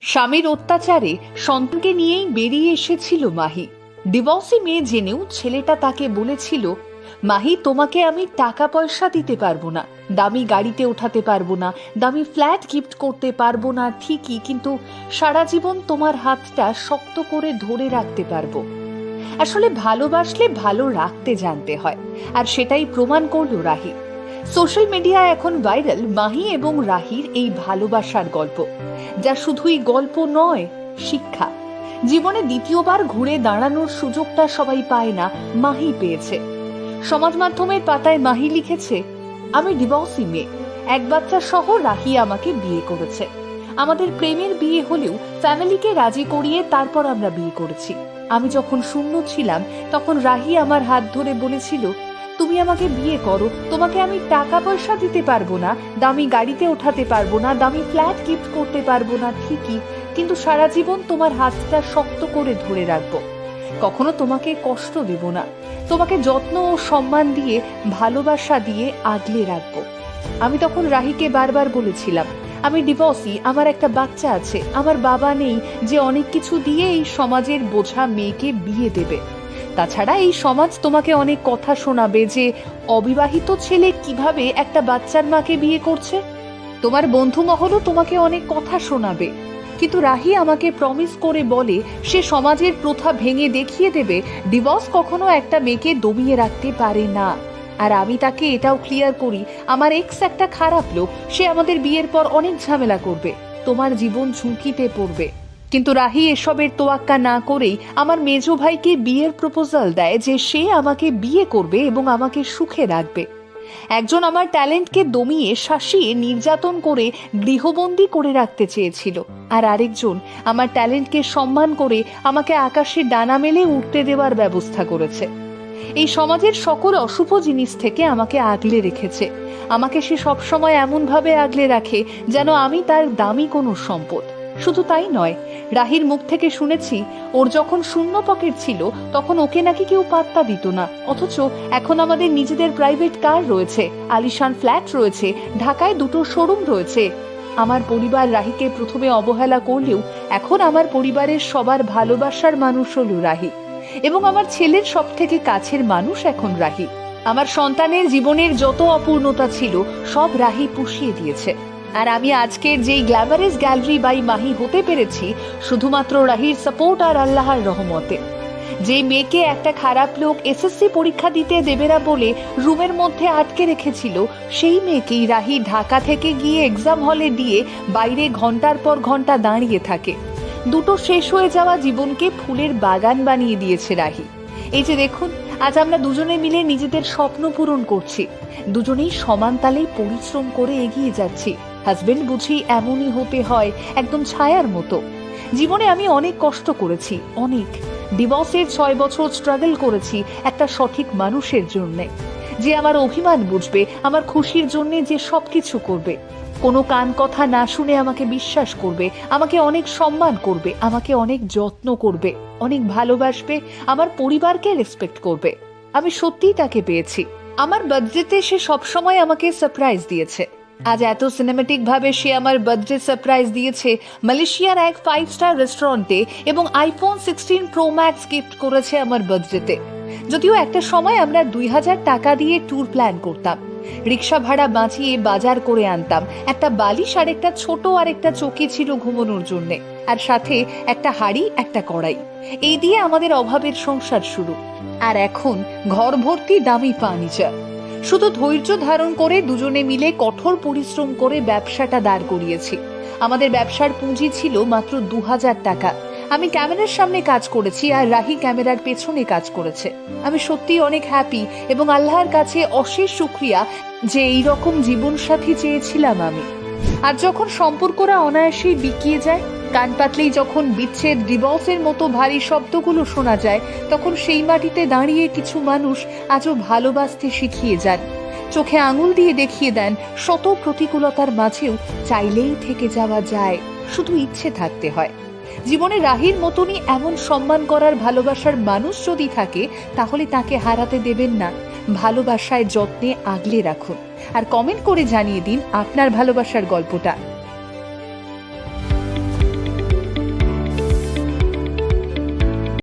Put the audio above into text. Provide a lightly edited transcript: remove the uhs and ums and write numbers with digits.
স্বামীর অত্যাচারে সন্তানকে নিয়েই বেরিয়ে এসেছিল মাহি। ডিভোর্সি মেয়ে জেনেও ছেলেটা তাকে বলেছিল, মাহি তোমাকে আমি টাকা পয়সা দিতে পারবো না, দামি গাড়িতে ওঠাতে পারবো না, দামি ফ্ল্যাট গিফট করতে পারবো না ঠিকই, কিন্তু সারা জীবন তোমার হাতটা শক্ত করে ধরে রাখতে পারবো। আসলে ভালোবাসলে ভালো রাখতে জানতে হয়, আর সেটাই প্রমাণ করলো রাহি। সোশ্যাল মিডিয়ায় এখন ভাইরাল মাহি এবং রাহির এই ভালোবাসার গল্প, যা শুধুই গল্প নয়, শিক্ষা। জীবনে দ্বিতীয়বার ঘুরে দাঁড়ানোর সুযোগটা সবাই পায় না, মাহি পেয়েছে। সমাজ মাধ্যমের পাতায় মাহি লিখেছে, আমি ডিভোর্সি মেয়ে, এক বাচ্চা সহ রাহি আমাকে বিয়ে করেছে। আমাদের প্রেমের বিয়ে হলেও ফ্যামিলিকে রাজি করিয়ে তারপর আমরা বিয়ে করেছি। আমি যখন শূন্য ছিলাম তখন রাহি আমার হাত ধরে বলেছিল, তুমি আমাকে বিয়ে করো, তোমাকে আমি টাকা পয়সা দিতে পারবো না, দামি গাড়িতে ওঠাতে পারবো না, দামি ফ্ল্যাট গিফট করতে পারবো না ঠিকই, কিন্তু সারা জীবন তোমার হাতটা শক্ত করে ধরে রাখবো। কখনো তোমাকে কষ্ট দেব না, তোমাকে যত্ন ও সম্মান দিয়ে, ভালোবাসা দিয়ে আগলে রাখবো। আমি তখন রাহিকে বারবার বলেছিলাম, আমি ডিভোর্সি, আমার একটা বাচ্চা আছে, আমার বাবা নেই যে অনেক কিছু দিয়ে এই সমাজের বোঝা মেয়েকে বিয়ে দেবে। তাছাড়া এই সমাজ তোমাকে অনেক কথা শোনাবে যে অবিবাহিত ছেলে কিভাবে একটা বাচ্চার মাকে বিয়ে করছে। তোমার বন্ধু মহলও তোমাকে অনেক কথা শোনাবে, কিন্তু রাহি আমাকে প্রমিস করে বলে সে সমাজের প্রথা ভেঙে দেখিয়ে দেবে ডিভোর্স কখনো একটা মেয়েকে দমিয়ে রাখতে পারে না। আর আমি তাকে এটাও ক্লিয়ার করি, আমার এক্স একটা খারাপ লোক, সে আমাদের বিয়ের পর অনেক ঝামেলা করবে, তোমার জীবন ঝুঁকিতে পড়বে। কিন্তু রাহি এসবের তোয়াক্কা না করেই আমার মেজো ভাইকে বিয়ের প্রপোজাল দেয় যে সে আমাকে বিয়ে করবে এবং আমাকে সুখে রাখবে। একজন আমার ট্যালেন্টকে দমিয়ে শাসিয়ে নির্যাতন করে গৃহবন্দী করে রাখতে চেয়েছিল, আর আরেকজন আমার ট্যালেন্টকে সম্মান করে আমাকে আকাশে ডানা মেলে উঠতে দেওয়ার ব্যবস্থা করেছে। এই সমাজের সকল অশুভ জিনিস থেকে আমাকে আগলে রেখেছে। আমাকে সে সবসময় এমনভাবে আগলে রাখে যেন আমি তার দামি কোনো সম্পদ। শুধু তাই নয়, রাহির মুখ থেকে শুনেছি ওর যখন শূন্য পকেট ছিল তখন ওকে নাকি কেউ পাত্তা দিত না, অথচ এখন আমাদের নিজেদের প্রাইভেট কার রয়েছে, আলিশান ফ্ল্যাট রয়েছে, ঢাকায় 2টো শোরুম রয়েছে। আমার পরিবার রাহিকে প্রথমে অবহেলা করলেও এখন আমার পরিবারের সবার ভালোবাসার মানুষ হলো রাহি, এবং আমার ছেলের সব থেকে কাছের মানুষ এখন রাহি। আমার সন্তানের জীবনের যত অপূর্ণতা ছিল সব রাহি পুষিয়ে দিয়েছে। আর আমি আজকের যেই গ্ল্যামারাস গ্যালারি বাই মাহি হতে পেরেছি শুধুমাত্র রাহির সাপোর্ট আর আল্লাহর রহমতে। যে মেয়েকে একটা খারাপ লোক এসএসসি পরীক্ষা দিতে দেবে না বলে রুমের মধ্যে আটকে রেখেছিল, সেই মেয়েকেই রাহি ঢাকা থেকে গিয়ে এক্সাম হলে দিয়ে বাইরে ঘন্টার পর ঘন্টা দাঁড়িয়ে থাকে। 2টো শেষ হয়ে যাওয়া জীবনকে ফুলের বাগান বানিয়ে দিয়েছে রাহি। এই যে দেখুন, আজ আমরা দুজনে মিলে নিজেদের স্বপ্ন পূরণ করছি, দুজনেই সমান তালে পরিশ্রম করে এগিয়ে যাচ্ছি। হাজবেন্ড বুঝি এমনই হতে হয়, একদম ছায়ার মতো। জীবনে আমি অনেক কষ্ট করেছি, অনেক। ডিভোর্সের 6 বছর স্ট্রাগল করেছি একটা সঠিক মানুষের জন্যে, যে আমার অভিমান বুঝবে, আমার খুশির জন্য যে সবকিছু করবে, কোনো কান কথা না শুনে আমাকে বিশ্বাস করবে, আমাকে অনেক সম্মান করবে, আমাকে অনেক যত্ন করবে, অনেক ভালোবাসবে, আমার পরিবারকে রেসপেক্ট করবে। আমি সত্যিই তাকে পেয়েছি। আমার বার্থডেতে সে সবসময় আমাকে সারপ্রাইজ দিয়েছে। আজ এত সিনেমেটিক ভাবে সে আমার বার্থডে সারপ্রাইজ দিয়েছে মালয়েশিয়ার এক 5 স্টার রেস্টুরেন্টে, এবং আইফোন 16 প্রো ম্যাক্স গিফট করেছে আমার বার্থডেতে। যদিও একটা সময় আমরা 2000 টাকা দিয়ে ট্যুর প্ল্যান করতাম, রিক্সা ভাড়া বাঁচিয়ে বাজার করে আনতাম, একটা বালিশ আর একটা ছোট আর একটা চৌকি ছিল ঘুমানোর জন্য, আর সাথে একটা হাঁড়ি, একটা কড়াই। এই দিয়ে আমাদের অভাবের সংসার শুরু। আর এখন ঘর ভর্তি দামি ফার্নিচার। শুধু ধৈর্য ধারণ করে দুজনে মিলে কঠোর পরিশ্রম করে ব্যবসাটা দাঁড় করিয়েছি। আমাদের ব্যবসার পুঁজি ছিল মাত্র 2000 টাকা। আমি ক্যামেরার সামনে কাজ করেছি আর রাহি ক্যামেরার পেছনে কাজ করেছে। আমি সত্যি অনেক হ্যাপি এবং আল্লাহর কাছে অশেষ শুকরিয়া যে এইরকম জীবন সাথী চেয়েছিলাম আমি। আর যখন সম্পর্করা অনায়াসেই বিকিয়ে যায়, কান পাতলেই যখন বিচ্ছেদ, ডিভোর্সের মতো ভারী শব্দগুলো শোনা যায়, তখন সেই মাটিতে দাঁড়িয়ে কিছু মানুষ আজও ভালোবাসতে শিখিয়ে যান, চোখে আঙুল দিয়ে দেখিয়ে দেন শত প্রতিকূলতার মাঝেও চাইলেই থেকে যাওয়া যায়, শুধু ইচ্ছে থাকতে হয়। জীবনে রাহির মতনই এমন সম্মান করার ভালোবাসার মানুষ যদি থাকে তাহলে তাকে হারাতে দেবেন না, ভালোবাসায় যত্নে আগলে রাখুন। আর কমেন্ট করে জানিয়ে দিন আপনার ভালোবাসার গল্পটা।